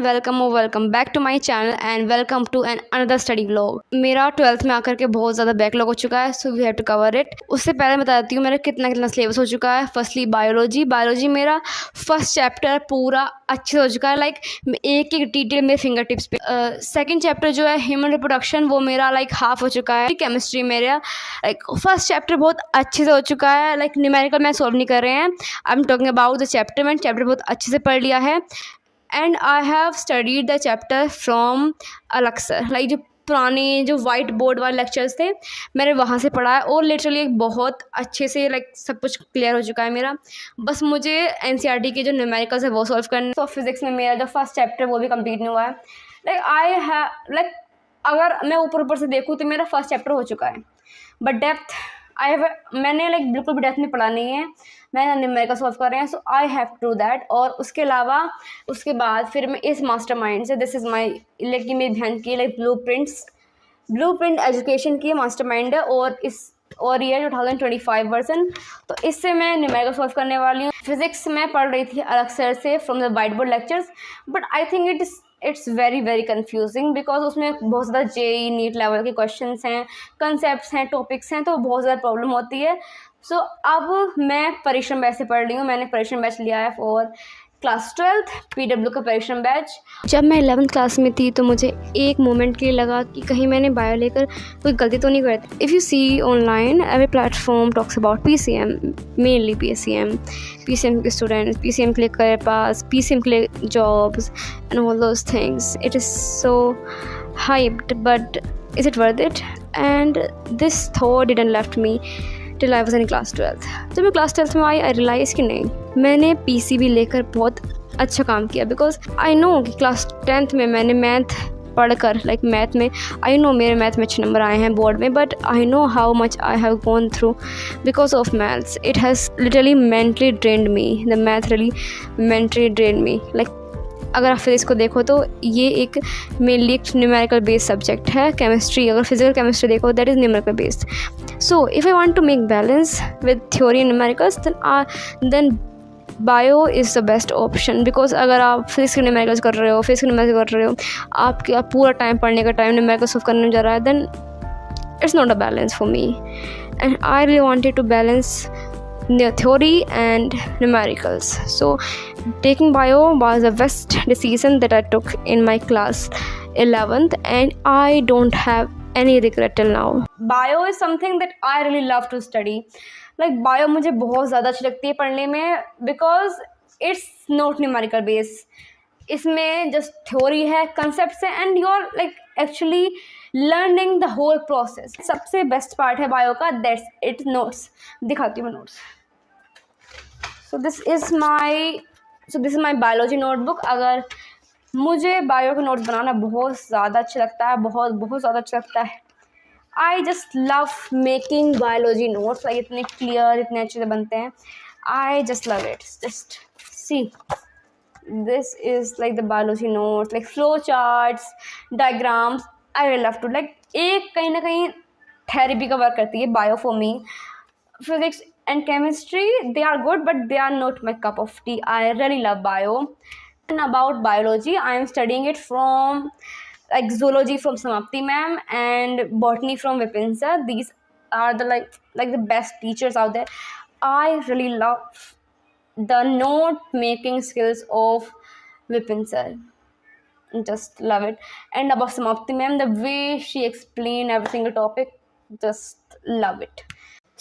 Welcome back to my channel and welcome to an another study vlog. मेरा 12th में आकर के बहुत ज़्यादा बैकलॉग हो चुका है, so we have to cover it. उससे पहले बता देती हूँ मेरा कितना सिलेबस हो चुका है। फर्स्टली बायोलॉजी मेरा फर्स्ट चैप्टर पूरा अच्छे से हो चुका है, लाइक एक एक डिटेल मेरे फिंगर टिप्स पे। सेकेंड चैप्टर जो है ह्यूमन रिप्रोडक्शन, वो मेरा लाइक हाफ हो चुका है। केमिस्ट्री मेरा लाइक फर्स्ट चैप्टर बहुत अच्छे से हो चुका है, लाइक न्यूमेरिकल मैं सॉल्व नहीं कर रहे हैं। I am talking about the chapter, मैंने चैप्टर बहुत अच्छे से पढ़ लिया है। And I have studied the chapter from अलेक्सर, लाइक जो पुराने जो वाइट बोर्ड वाले लेक्चर्स थे मैंने वहाँ से पढ़ा है, और लिटरली एक बहुत अच्छे से लाइक सब कुछ क्लियर हो चुका है मेरा। बस मुझे एनसीईआरटी के जो न्यूमेरिकल्स है वो सॉल्व करने। तो फिजिक्स में मेरा जो फर्स्ट चैप्टर वो भी कंप्लीट नहीं हुआ है। लाइक अगर मैं ऊपर से देखूँ तो मेरा फर्स्ट चैप्टर हो चुका है, बट डेप्थ मैंने लाइक बिल्कुल भी डेप्थ में पढ़ा नहीं है। मैंने न्यूमेरिकल सॉल्व कर रहे हैं, so I have to do that. और उसके अलावा उसके बाद फिर मैं इस मास्टरमाइंड से, दिस इज़ माई लाइक की मेरी बहन की लाइक ब्लूप्रिंट एजुकेशन की मास्टरमाइंड है, और ये 2025 वर्जन। तो इससे मैं न्यूमेरिकल सॉल्व करने वाली हूँ। फिजिक्स में पढ़ रही थी अलेक्सर से from the white board lectures, but I think it's very confusing, because उसमें बहुत ज़्यादा जेई नीट लेवल के क्वेश्चंस हैं, कंसेप्ट्स हैं, टॉपिक्स हैं, तो बहुत ज़्यादा प्रॉब्लम होती है। सो अब मैं परिश्रम बैच से पढ़ रही हूँ। मैंने परिश्रम बैच लिया है फॉर क्लास 12th PW का परिश्रम बैच। जब मैं 11th क्लास में थी तो मुझे एक मोमेंट के लिए लगा कि कहीं मैंने बायो लेकर कोई गलती तो नहीं करती। If you see online every platform talks about PCM, mainly PCM के स्टूडेंट्स, PCM के लिए करियर पास, PCM के लिए jobs and all those things. It is so hyped, but is it worth it? And this thought didn't left me till I was in class 12th। जब मैं class 12th में आई आई realise कि नहीं, मैंने PCB लेकर बहुत अच्छा काम किया, बिकॉज आई नो कि क्लास 10th में मैंने मैथ पढ़कर लाइक मैथ में आई नो मेरे मैथ में अच्छे नंबर आए हैं बोर्ड में, but I know how much I have gone through because of maths. It has literally mentally drained me, the math really mentally drained me. Like अगर आप physics को देखो तो ये एक मेनली एक न्यूमेरिकल बेस्ड सब्जेक्ट है। केमिस्ट्री, अगर फिजिकल केमिस्ट्री देखो that is numerical based. So if I want to make balance with theory and numericals then bio is the best option, because अगर आप फिजिक्स के न्यूमेरिकल्स कर रहे हो, फिजिक्स के न्यूमेरिकल्स कर रहे हो, आप पूरा टाइम पढ़ने का टाइम न्यूमेरिकल सॉल्व करने में जा रहा है, then it's not a balance for me. And I really wanted to balance theory and numericals. So taking bio was the best decision that I took in my class 11th, and I don't have any regret till now. Bio is something that I really love to study. Like bio मुझे बहुत ज़्यादा अच्छी लगती है पढ़ने में, because it's not numerical based. इसमें just theory है, कंसेप्ट्स है, and you are like actually learning the whole process. सबसे बेस्ट पार्ट है बायो का, दैट्स इट। नोट्स दिखाती हूँ मैं notes. So this is my biology notebook. अगर मुझे बायो के नोट्स बनाना बहुत ज़्यादा अच्छा लगता है, बहुत ज़्यादा अच्छा लगता है। I just love making biology notes, like इतने क्लियर, इतने अच्छे से बनते हैं। I just love it. Just see, this is like the biology notes, like flow charts, diagrams. I really love to like एक कहीं ना कहीं थेरेपी का वर्क करती है bio for me. Physics and chemistry, they are good, but they are not my cup of tea. I really love bio. And about biology, I am studying it from like zoology from Samapti ma'am and botany from Vipin sir. These are the like the best teachers out there. I really love the note making skills of Vipin sir. Just love it. And about Samapti ma'am, the way she explained every single topic, just love it.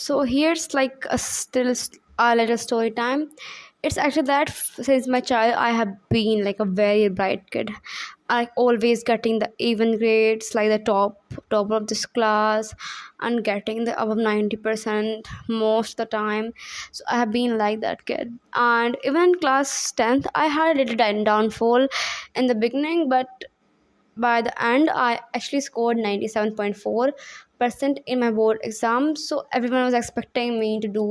So here's like a little story time. It's actually that since my child I have been like a very bright kid. I always getting the even grades, like the top of this class, and getting the above 90% most of the time. So I have been like that kid. And even in class 10th I had a little downfall in the beginning, but by the end I actually scored 97.4% in my board exam. So everyone was expecting me to do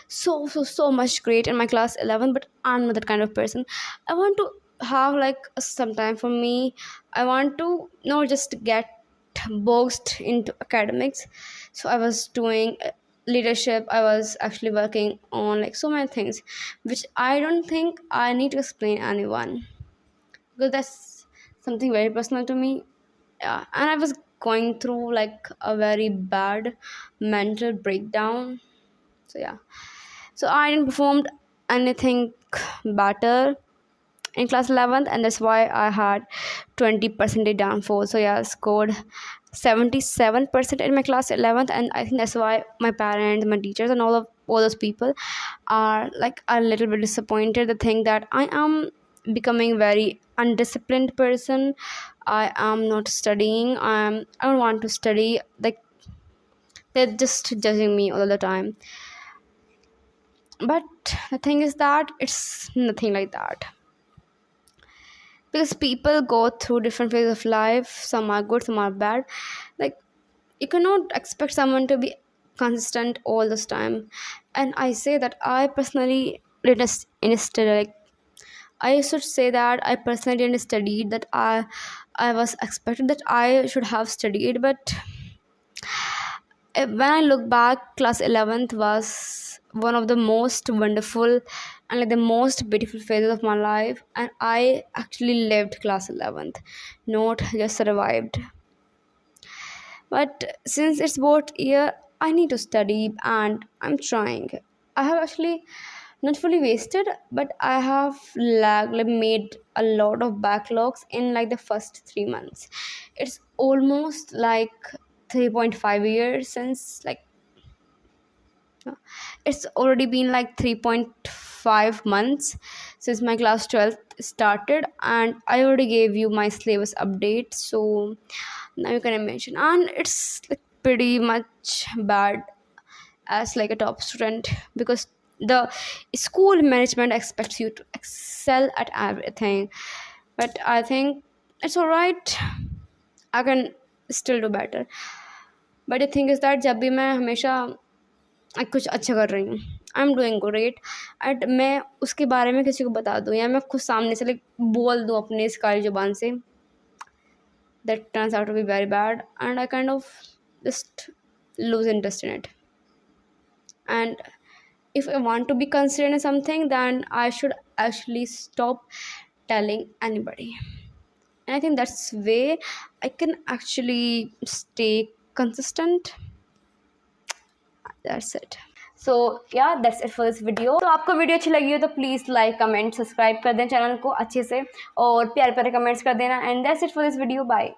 so much great in my class 11, but I'm not that kind of person. I want to have like some time for me. I want to not just get boxed into academics. So I was doing leadership. I was actually working on like so many things which I don't think I need to explain anyone, because that's something very personal to me. Yeah, and I was going through like a very bad mental breakdown. So yeah, so I didn't perform anything better in class 11th, and that's why I had 20% downfall. So yeah, I scored 77% in my class 11th, and I think that's why my parents, my teachers, and all those people are like a little bit disappointed. They think that I am becoming very undisciplined person. I am not studying. I don't want to study. Like, they're just judging me all the time. But the thing is that it's nothing like that, because people go through different phases of life. Some are good, some are bad. Like, you cannot expect someone to be consistent all this time. And I say that I personally didn't study. Like, I should say that I personally didn't study, that I was expected that I should have studied. But when I look back, class 11th was one of the most wonderful and like the most beautiful phases of my life, and I actually lived class 11th, not just survived. But since it's both year, I need to study and I'm trying. I have actually not fully wasted, but I have like made a lot of backlogs in like the first 3 months. It's almost like 3.5 years since, like, it's already been like 3.5 months since my class 12th started, and I already gave you my syllabus update. So now you can imagine, and it's like pretty much bad as like a top student, because the school management expects you to excel at everything. But I think it's all right, I can still do better. But the thing is that जब भी मैं हमेशा कुछ अच्छा कर रही हूँ, I am doing great, and मैं उसके बारे में किसी को बता दूँ या मैं खुद सामने से लाइक बोल दूँ अपने इस काली ज़ुबान से, that turns out to be very bad, and I kind of just lose interest in it. And if I want to be considered in something, then I should actually stop telling anybody. And I think that's way I can actually stay consistent. That's it. So yeah, that's it for this video. तो आपको video अच्छी लगी हो तो please like comment subscribe कर दें channel को अच्छे से, और प्यारे प्यारे कमेंट्स कर देना. And that's it for this video. Bye.